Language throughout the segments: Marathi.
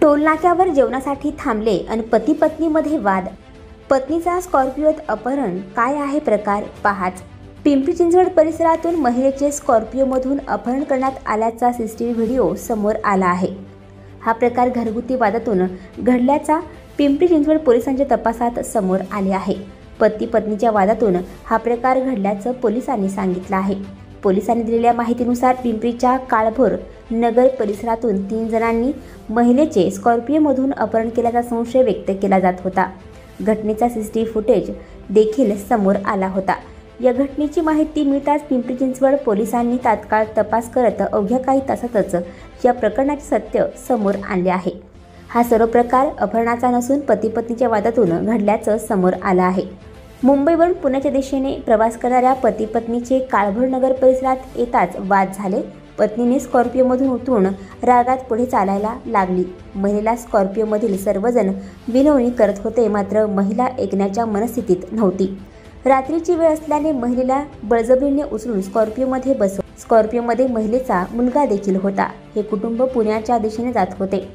टोलनाक्यावर जेवणासाठी थांबले आणि पती पत्नीमध्ये वाद. पत्नीचा स्कॉर्पिओत अपहरण. काय आहे प्रकार पाहाच. पिंपरी चिंचवड परिसरातून महिलेचे स्कॉर्पिओमधून अपहरण करण्यात आल्याचा सीसीटीव्ही व्हिडिओ समोर आला आहे. हा प्रकार घरगुती वादातून घडल्याचा पिंपरी चिंचवड पोलिसांच्या तपासात समोर आले आहे. पती पत्नीच्या वादातून हा प्रकार घडल्याचं पोलिसांनी सांगितलं आहे. पोलिसांनी दिलेल्या माहितीनुसार पिंपरीच्या काळभोर नगर परिसरातून 3 जणांनी महिलेचे स्कॉर्पिओमधून अपहरण केल्याचा संशय व्यक्त केला जात होता. घटनेचा सीसीटीव्ही फुटेज देखील समोर आला होता. या घटनेची माहिती मिळताच पिंपरी चिंचवड पोलिसांनी तात्काळ तपास करत अवघ्या काही तासातच या प्रकरणाचे सत्य समोर आणले आहे. हा सर्व प्रकार अपहरणाचा नसून पती पत्नीच्या वादातून घडल्याचं समोर आलं आहे. मुंबईवरून पुण्याच्या दिशेने प्रवास करणाऱ्या पती पत्नीचे काळभोर नगर परिसरात येताच वाद झाले. पत्नीने स्कॉर्पिओमधून उतरून रागात पुढे चालायला लागली. महिलेला स्कॉर्पिओमधील सर्वजण विनवणी करत होते, मात्र महिला ऐकण्याच्या मनस्थितीत नव्हती. रात्रीची वेळ असल्याने महिलेला बळजबरीने उचलून स्कॉर्पिओमध्ये स्कॉर्पिओमध्ये महिलेचा मुलगा देखील होता. हे कुटुंब पुण्याच्या दिशेने जात होते.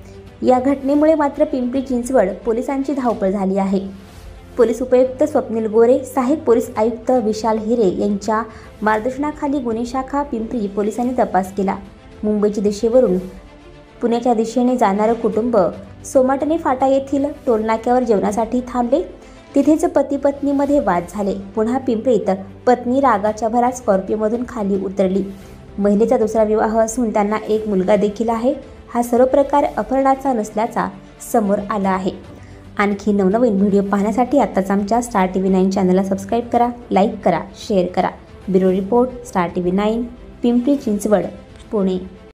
या घटनेमुळे मात्र पिंपरी चिंचवड पोलिसांची धावपळ झाली आहे. पोलीस उपायुक्त स्वप्नील गोरे, सहाय्यक पोलीस आयुक्त विशाल हिरे यांच्या मार्गदर्शनाखाली गुन्हे शाखा पिंपरी पोलिसांनी तपास केला. मुंबईच्या दिशेवरून पुण्याच्या दिशेने जाणारं कुटुंब सोमाटणे फाटा येथील टोलनाक्यावर जेवणासाठी थांबले. तिथेच पती पत्नीमध्ये वाद झाले. पुन्हा पिंपरीत पत्नी रागाच्या भरात स्कॉर्पिओमधून खाली उतरली. महिलेचा दुसरा विवाह असून त्यांना एक मुलगा देखील आहे. हा सर्व प्रकार अपहरणाचा नसल्याचा समोर आला आहे. आणखी नवनवीन व्हिडिओ पाहण्यासाठी आत्ताच आमच्या स्टार TV 9 चॅनलला सबस्क्राईब करा, लाईक करा, शेअर करा. Bureau report, star TV 9, Pimpri Chinchwad, Pune.